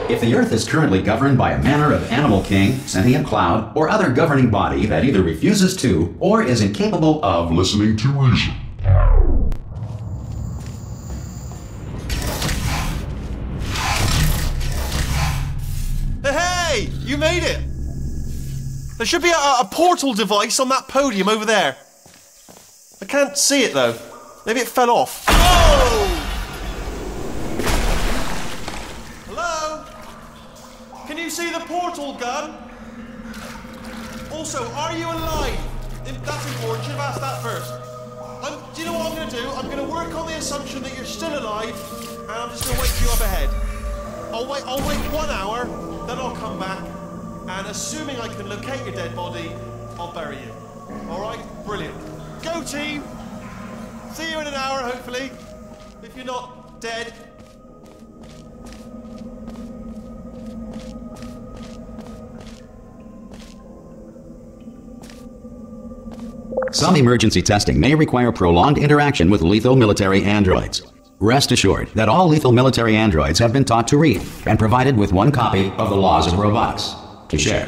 If the Earth is currently governed by a manner of animal king, sentient cloud, or other governing body that either refuses to or is incapable of listening to reason. Hey! You made it! There should be a portal device on that podium over there. I can't see it though. Maybe it fell off. Oh! Hello? Can you see the portal gun? Also, are you alive? That's important. Should have asked that first. Do you know what I'm going to do? I'm going to work on the assumption that you're still alive, and I'm just going to wait for you up ahead. I'll wait 1 hour, then I'll come back, and assuming I can locate your dead body, I'll bury you. All right? Brilliant. Go team! See you in an hour, hopefully. If you're not dead. Some emergency testing may require prolonged interaction with lethal military androids. Rest assured that all lethal military androids have been taught to read and provided with one copy of the Laws of Robotics to share.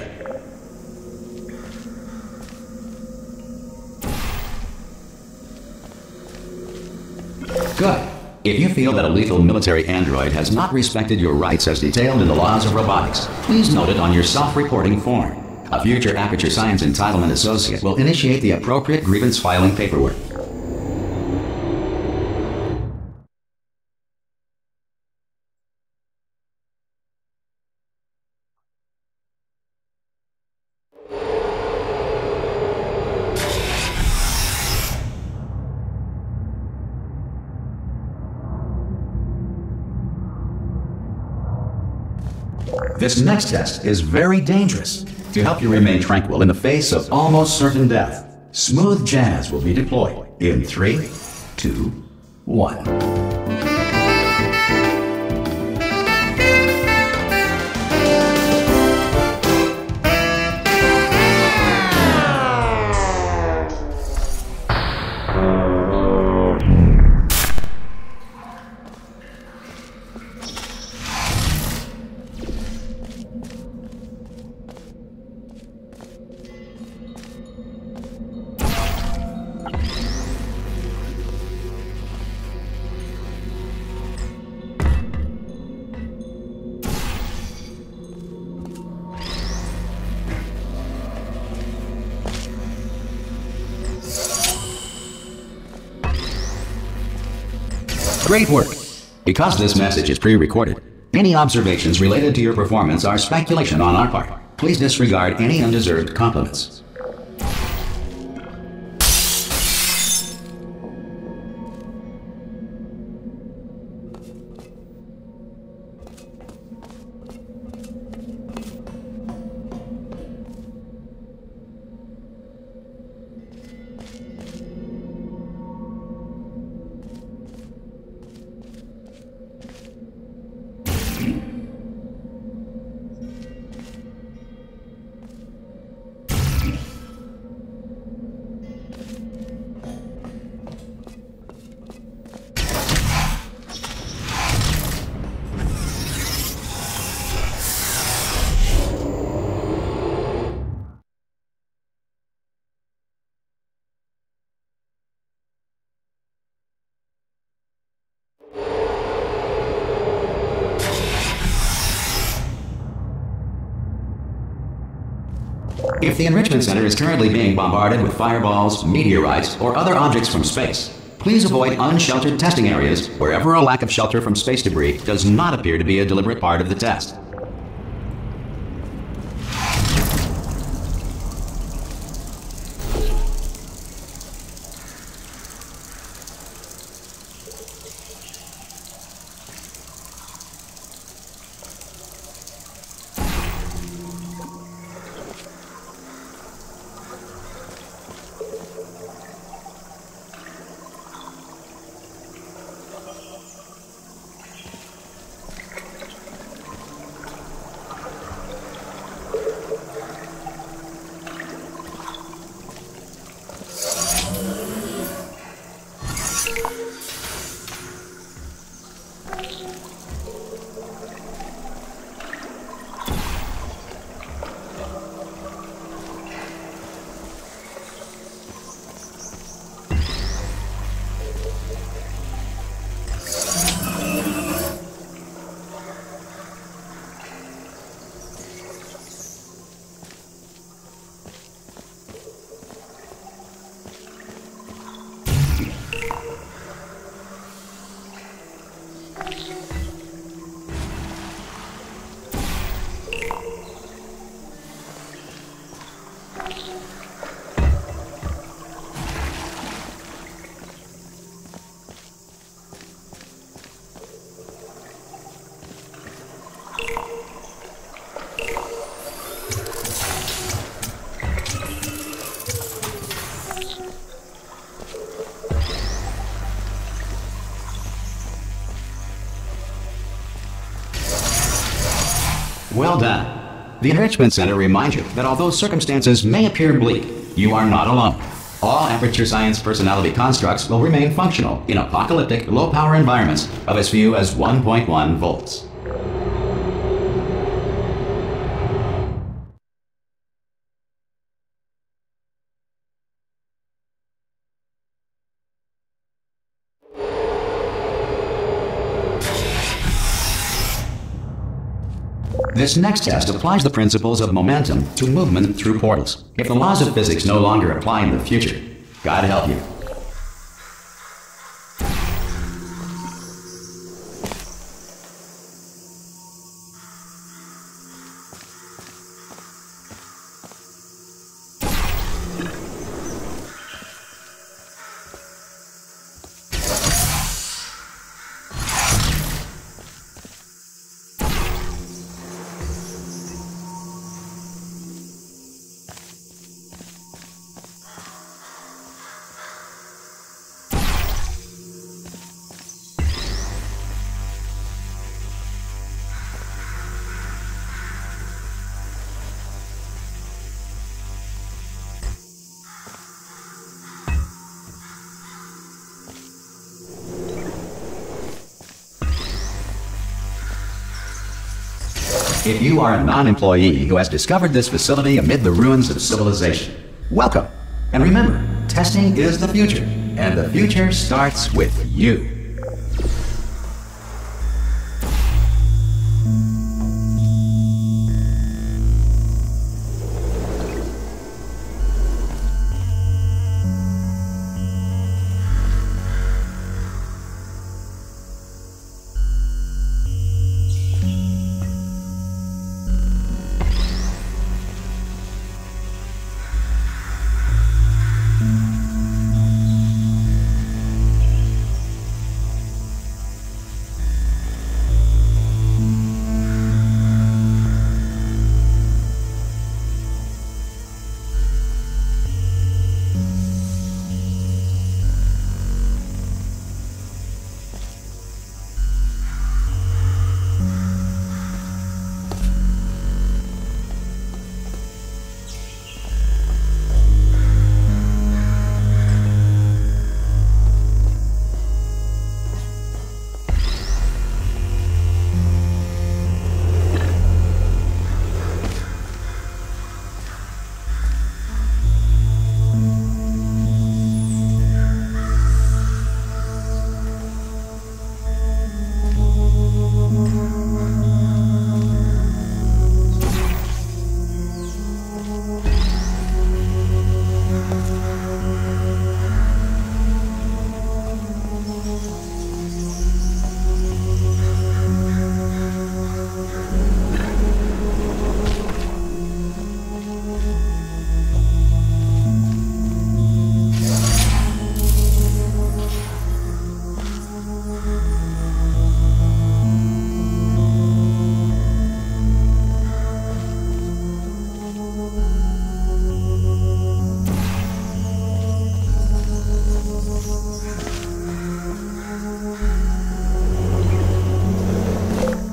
Good. If you feel that a lethal military android has not respected your rights as detailed in the Laws of Robotics, please note it on your self-reporting form. A future Aperture Science Entitlement Associate will initiate the appropriate grievance filing paperwork. This next test is very dangerous. To help you remain tranquil in the face of almost certain death, smooth jazz will be deployed in 3, 2, 1. Great work! Because this message is pre-recorded, any observations related to your performance are speculation on our part. Please disregard any undeserved compliments. If the Enrichment Center is currently being bombarded with fireballs, meteorites, or other objects from space, please avoid unsheltered testing areas wherever a lack of shelter from space debris does not appear to be a deliberate part of the test. Well done. The Enrichment Center reminds you that although circumstances may appear bleak, you are not alone. All Aperture Science personality constructs will remain functional in apocalyptic, low-power environments of as few as 1.1 volts. This next test applies the principles of momentum to movement through portals. If the laws of physics no longer apply in the future, God help you. If you are a non-employee who has discovered this facility amid the ruins of civilization, welcome. And remember, testing is the future, and the future starts with you.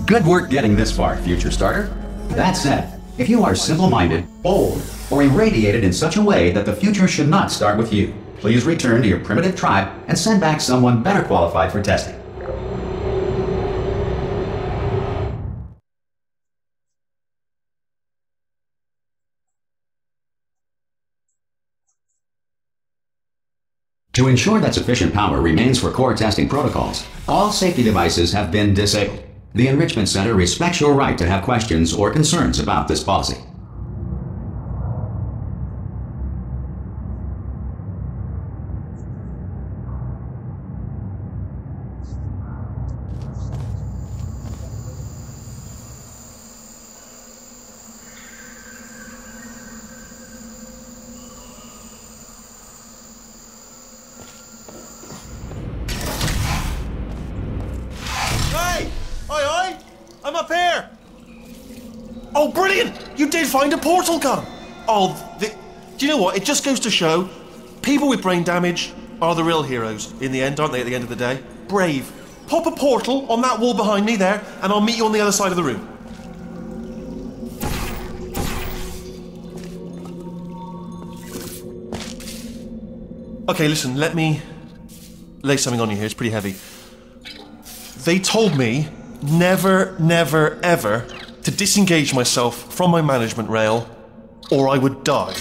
Good work getting this far, future starter. That said, if you are simple-minded, bold, or irradiated in such a way that the future should not start with you, please return to your primitive tribe and send back someone better qualified for testing. To ensure that sufficient power remains for core testing protocols, all safety devices have been disabled. The Enrichment Center respects your right to have questions or concerns about this policy. find a portal gun. Do you know what? It just goes to show, people with brain damage are the real heroes in the end, aren't they, at the end of the day? Brave. Pop a portal on that wall behind me there, and I'll meet you on the other side of the room. Okay, listen, let me lay something on you here. It's pretty heavy. They told me never, never, ever to disengage myself from my management rail or I would die.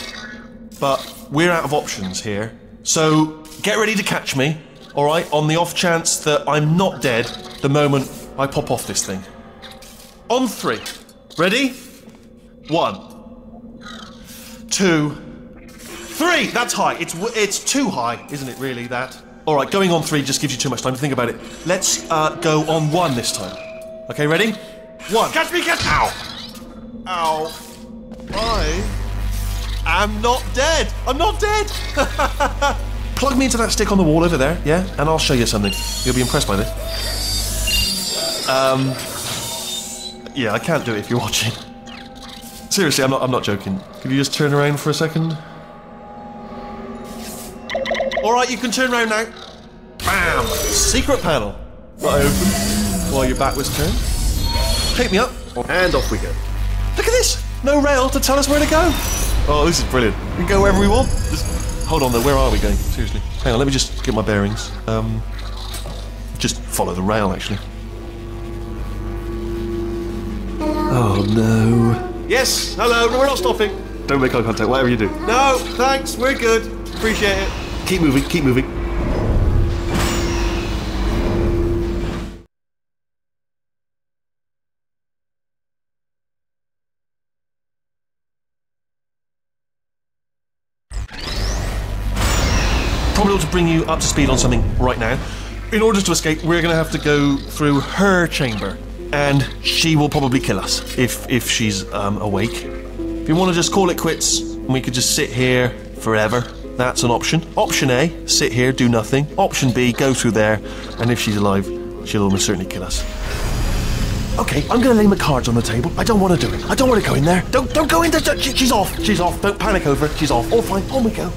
But we're out of options here. So get ready to catch me, all right, on the off chance that I'm not dead the moment I pop off this thing. On 3. Ready? 1, 2, 3. That's high. It's too high, isn't it, really, that? All right, going on 3 just gives you too much time to think about it. Let's go on 1 this time. Okay, ready? 1. Catch me, catch... Ow! Ow. I am not dead. I'm not dead. Plug me into that stick on the wall over there, yeah? And I'll show you something. You'll be impressed by this. Yeah, I can't do it if you're watching. Seriously, I'm not joking. Could you just turn around for a second? Alright, you can turn around now. Bam! Secret panel. That open while your back was turned. Pick me up, and off we go. Look at this! No rail to tell us where to go. Oh, this is brilliant. We can go wherever we want. Just hold on though, where are we going? Seriously. Hang on, let me just get my bearings. Just follow the rail, actually. Oh no. Yes, hello, we're not stopping. Don't make eye contact, whatever you do. No, thanks, we're good. Appreciate it. Keep moving, keep moving. Probably ought to bring you up to speed on something right now. In order to escape, we're going to have to go through her chamber. And she will probably kill us, if she's awake. If you want to just call it quits, and we could just sit here forever, that's an option. Option A, sit here, do nothing. Option B, go through there, and if she's alive, she'll almost certainly kill us. Okay, I'm going to lay my cards on the table. I don't want to do it. I don't want to go in there. Don't go in there. She's off. She's off. Don't panic over it. She's off. All fine. On we go.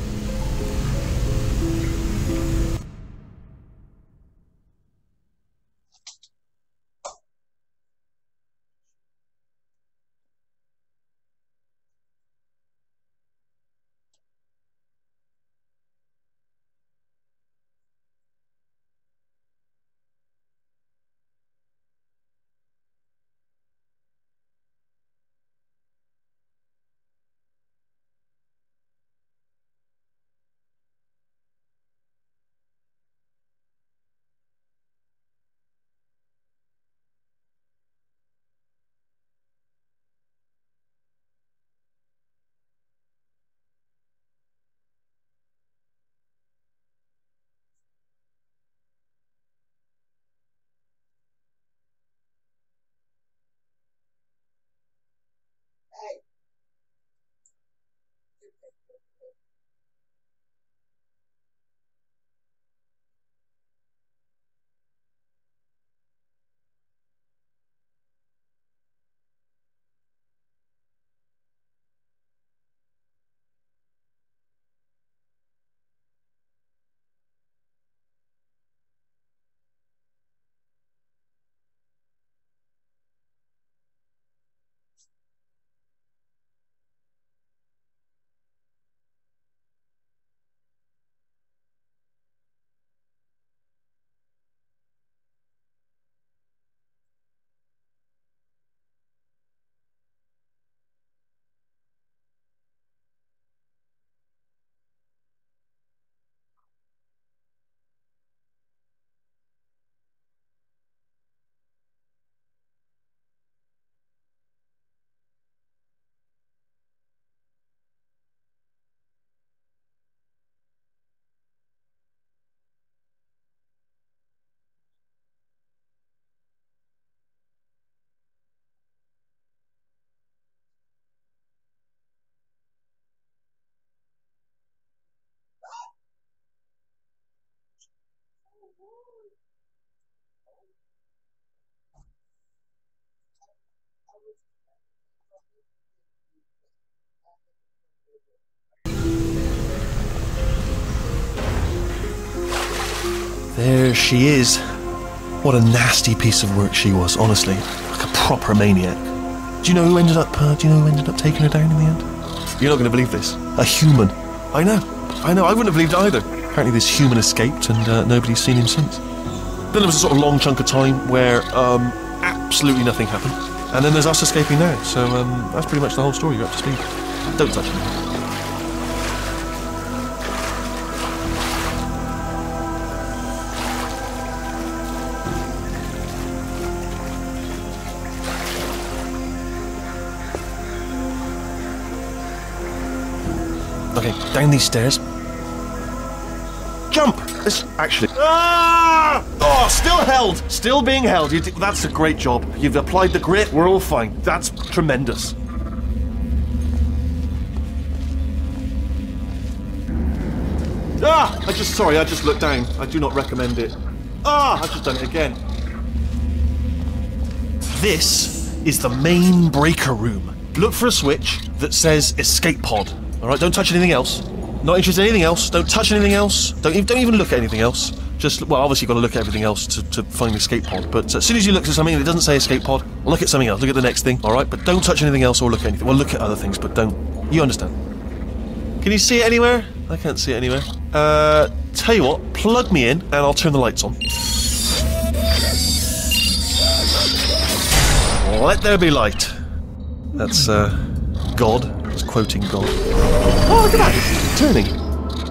There she is. What a nasty piece of work she was, honestly. Like a proper maniac. Do you know who ended up taking her down in the end? You're not going to believe this. A human. I know. I wouldn't have believed it either. Apparently this human escaped and nobody's seen him since. Then there was a sort of long chunk of time where absolutely nothing happened. And then there's us escaping now. So that's pretty much the whole story. You're up to speed. Don't touch me. Okay, down these stairs. Jump! This actually. Ah! Oh, still held! Still being held. That's a great job. You've applied the grit, we're all fine. That's tremendous. Ah! I just looked down. I do not recommend it. Ah! I've just done it again. This is the main breaker room. Look for a switch that says escape pod. Alright, don't touch anything else. Not interested in anything else. Don't touch anything else. Don't even look at anything else. Just, well, obviously you've got to look at everything else to find the escape pod. But as soon as you look at something that doesn't say escape pod, look at something else. Look at the next thing, alright? But don't touch anything else or look at anything. Well, look at other things, but don't. You understand. Can you see it anywhere? I can't see it anywhere. Tell you what, plug me in and I'll turn the lights on. Let there be light. That's, God. Quoting God. Oh, look at that! It's turning.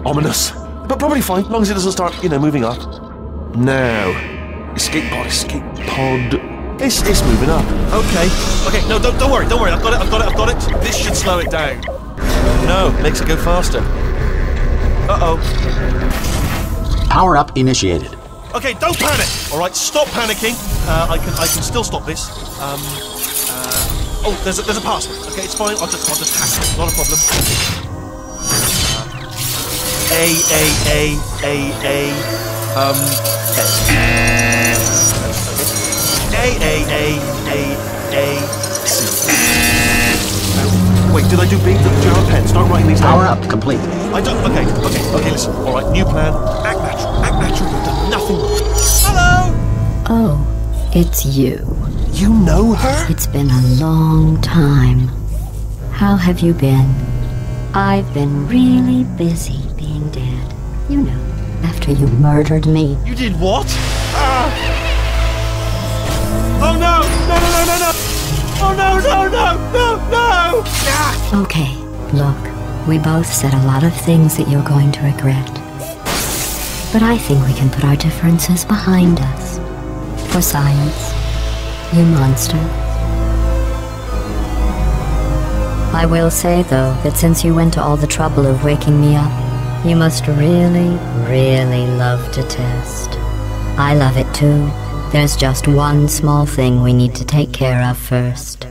Ominous. But probably fine, as long as it doesn't start, moving up. Now. Escape pod. It's moving up. Okay. No, don't worry. I've got it. This should slow it down. No, makes it go faster. Uh-oh. Power up initiated. Okay, don't panic! Alright, stop panicking. I can still stop this. Oh, there's a password. Okay, it's fine. I'll just hack it. Not a problem. A. C. Wait, did I do B? Do you have a pen? Start writing these down. Power up complete. I don't. Okay. Listen. All right, new plan. Act natural. You've done nothing wrong. Hello. Oh, it's you. You know her? It's been a long time. How have you been? I've been really busy being dead. You know, after you murdered me. You did what? Oh no! No! Oh no! Okay, look, we both said a lot of things that you're going to regret. But I think we can put our differences behind us. For science. You monster. I will say, though, that since you went to all the trouble of waking me up, you must really, really love to test. I love it too. There's just one small thing we need to take care of first.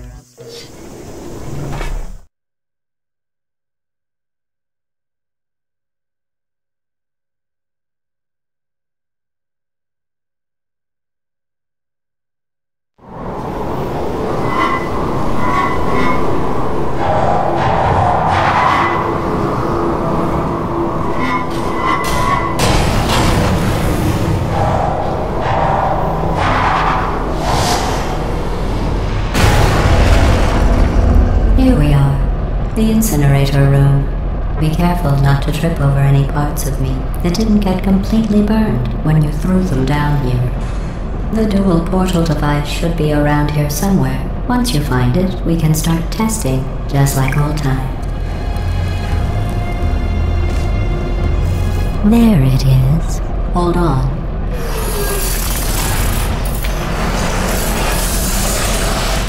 The incinerator room. Be careful not to trip over any parts of me that didn't get completely burned when you threw them down here. The dual portal device should be around here somewhere. Once you find it, we can start testing, just like old times. There it is. Hold on.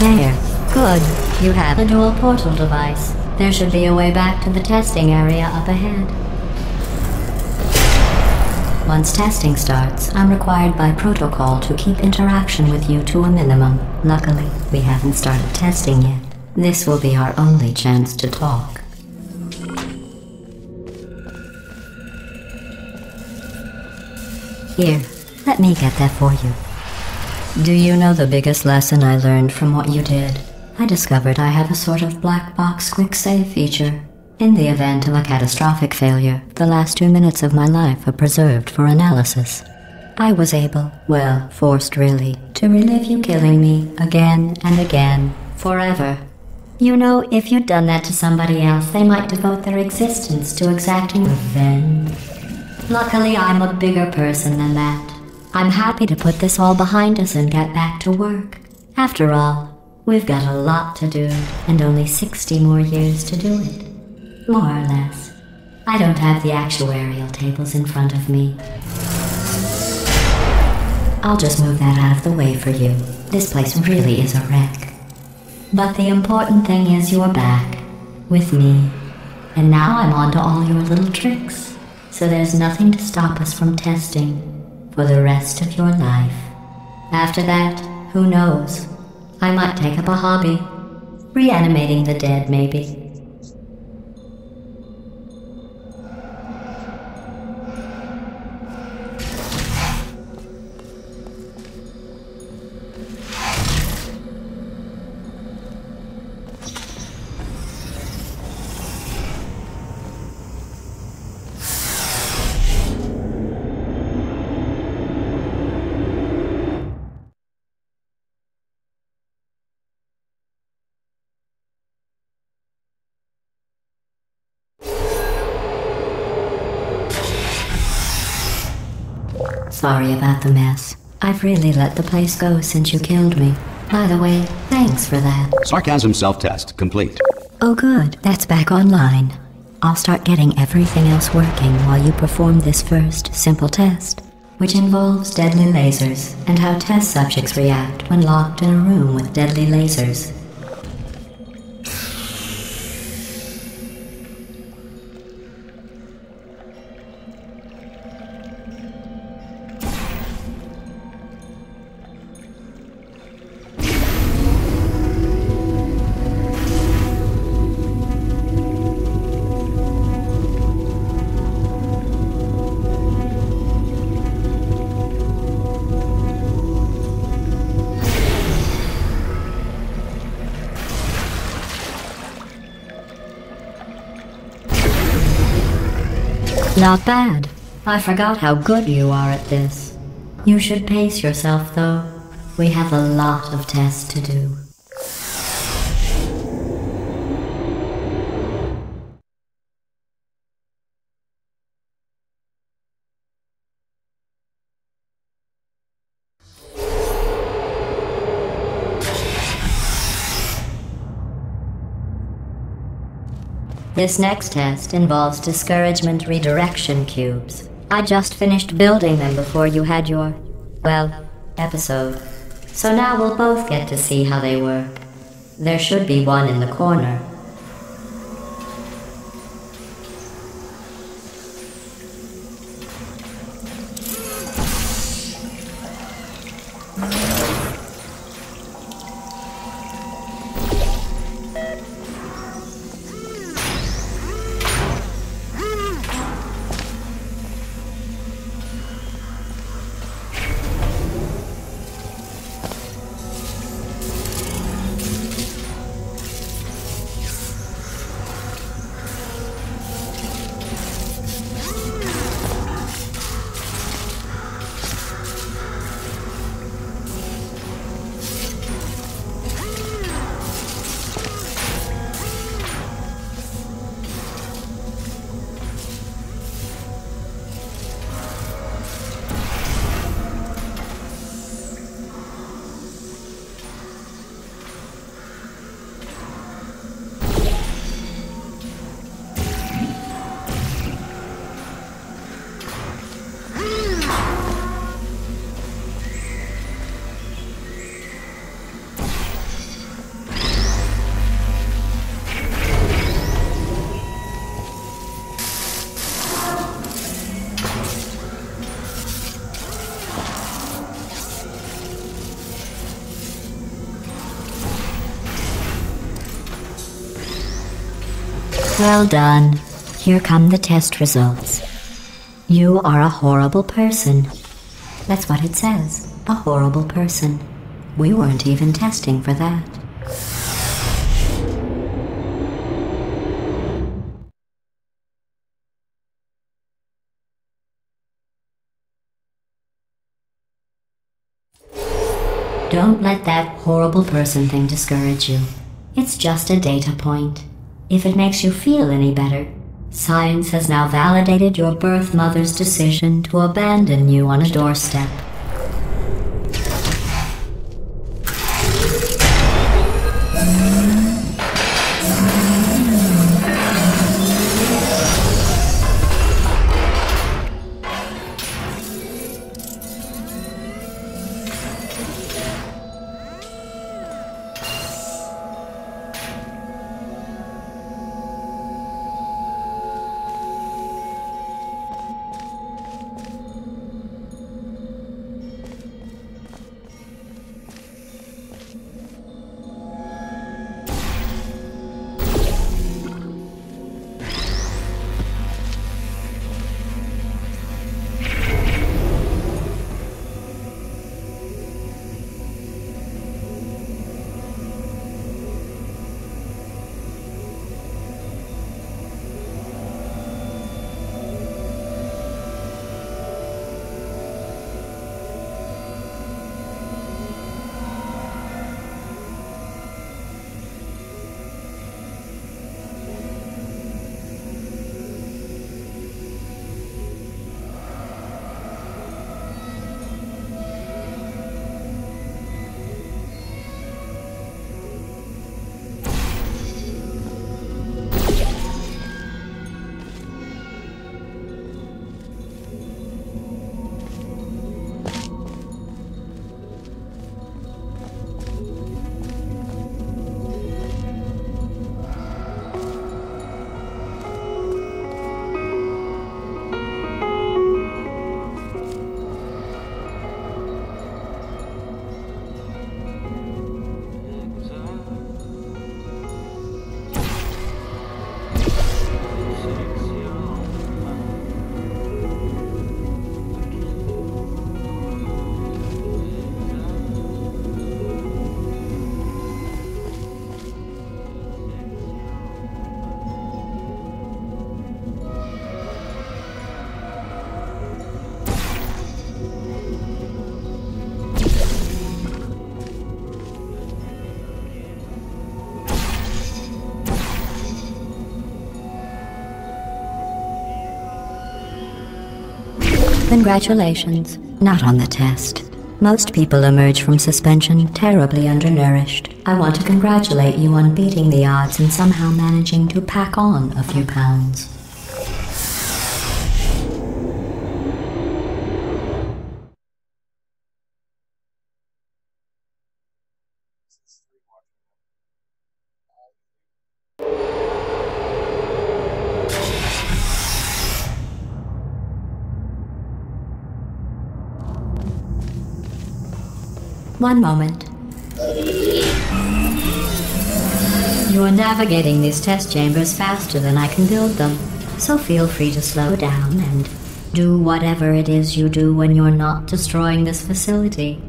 There. Good. You have a dual portal device. There should be a way back to the testing area up ahead. Once testing starts, I'm required by protocol to keep interaction with you to a minimum. Luckily, we haven't started testing yet. This will be our only chance to talk. Here, let me get that for you. Do you know the biggest lesson I learned from what you did? I discovered I have a sort of black box quick save feature. In the event of a catastrophic failure, the last 2 minutes of my life are preserved for analysis. I was able, well, forced really, to relive you killing me again and again, forever. You know, if you'd done that to somebody else, they might devote their existence to exacting revenge. Luckily, I'm a bigger person than that. I'm happy to put this all behind us and get back to work. After all, we've got a lot to do, and only 60 more years to do it. More or less. I don't have the actuarial tables in front of me. I'll just move that out of the way for you. This place really is a wreck. But the important thing is you're back, with me. And now I'm on to all your little tricks. So there's nothing to stop us from testing for the rest of your life. After that, who knows? I might take up a hobby. Reanimating the dead, maybe. Sorry about the mess. I've really let the place go since you killed me. By the way, thanks for that. Sarcasm self-test complete. Oh good, that's back online. I'll start getting everything else working while you perform this first, simple test, which involves deadly lasers and how test subjects react when locked in a room with deadly lasers. Not bad. I forgot how good you are at this. You should pace yourself, though. We have a lot of tests to do. This next test involves discouragement redirection cubes. I just finished building them before you had your, well, episode. So now we'll both get to see how they work. There should be one in the corner. Well done. Here come the test results. You are a horrible person. That's what it says. A horrible person. We weren't even testing for that. Don't let that horrible person thing discourage you. It's just a data point. If it makes you feel any better, science has now validated your birth mother's decision to abandon you on a doorstep. Congratulations. Not on the test. Most people emerge from suspension terribly undernourished. I want to congratulate you on beating the odds and somehow managing to pack on a few pounds. One moment. You're navigating these test chambers faster than I can build them, so feel free to slow down and do whatever it is you do when you're not destroying this facility.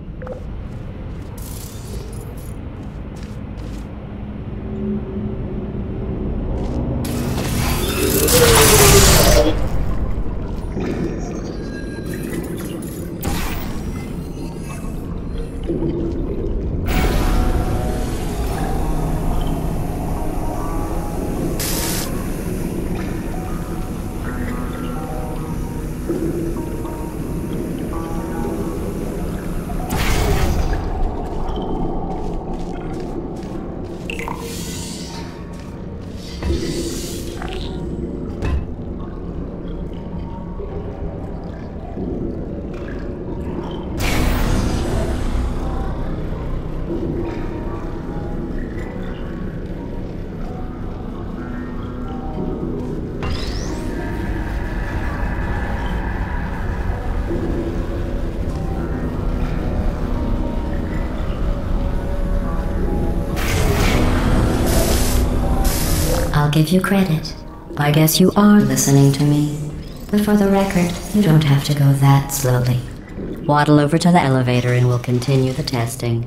I'll give you credit. I guess you are listening to me. But for the record, you don't have to go that slowly. Waddle over to the elevator and we'll continue the testing.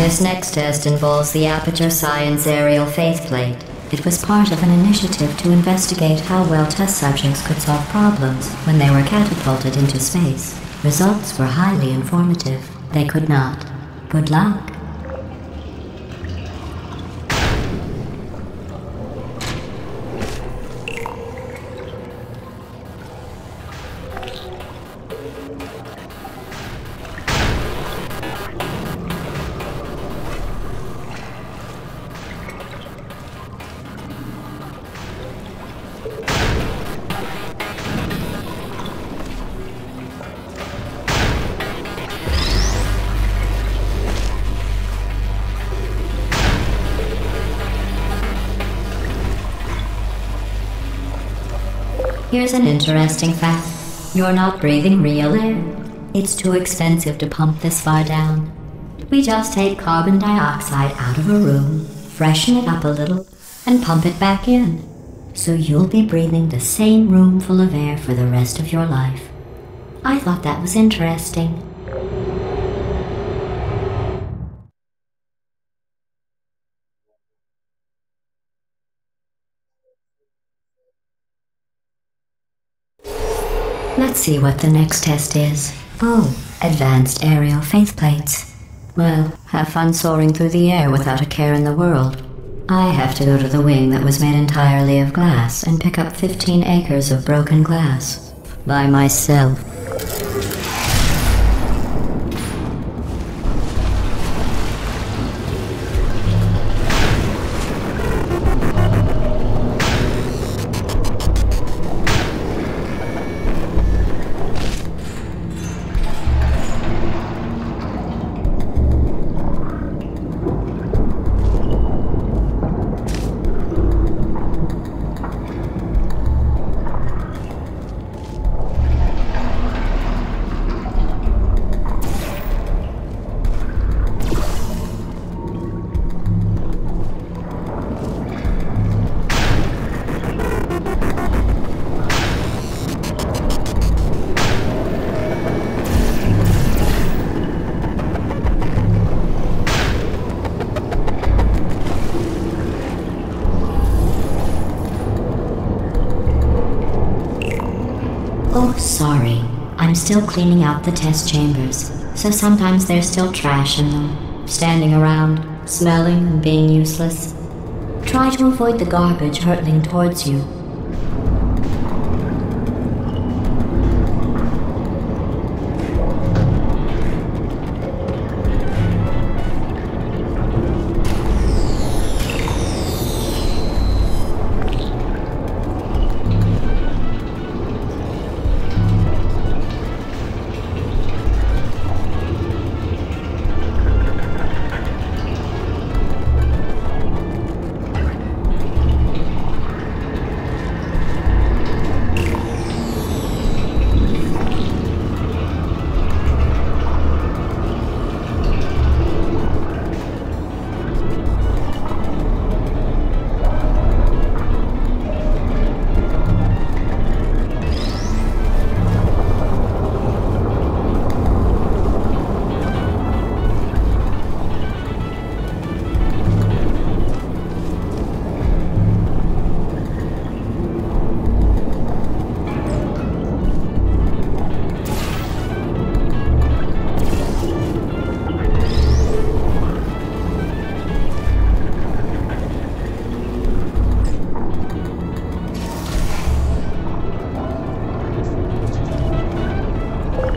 This next test involves the Aperture Science Aerial Faceplate. It was part of an initiative to investigate how well test subjects could solve problems when they were catapulted into space. Results were highly informative. They could not. Good luck. Here's an interesting fact. You're not breathing real air. It's too expensive to pump this far down. We just take carbon dioxide out of a room, freshen it up a little, and pump it back in. So you'll be breathing the same room full of air for the rest of your life. I thought that was interesting. Let's see what the next test is. Oh, advanced aerial faceplates. Well, have fun soaring through the air without a care in the world. I have to go to the wing that was made entirely of glass and pick up 15 acres of broken glass. By myself. Oh, sorry. I'm still cleaning out the test chambers, so sometimes there's still trash in them, standing around, smelling and being useless. Try to avoid the garbage hurtling towards you.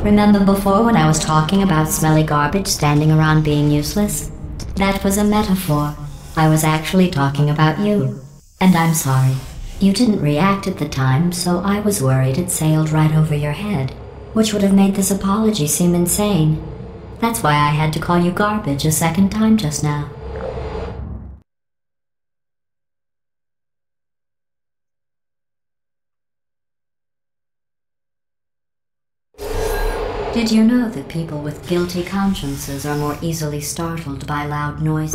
Remember before when I was talking about smelly garbage standing around being useless? That was a metaphor. I was actually talking about you. And I'm sorry. You didn't react at the time, so I was worried it sailed right over your head, which would have made this apology seem insane. That's why I had to call you garbage a second time just now. Did you know that people with guilty consciences are more easily startled by loud noises?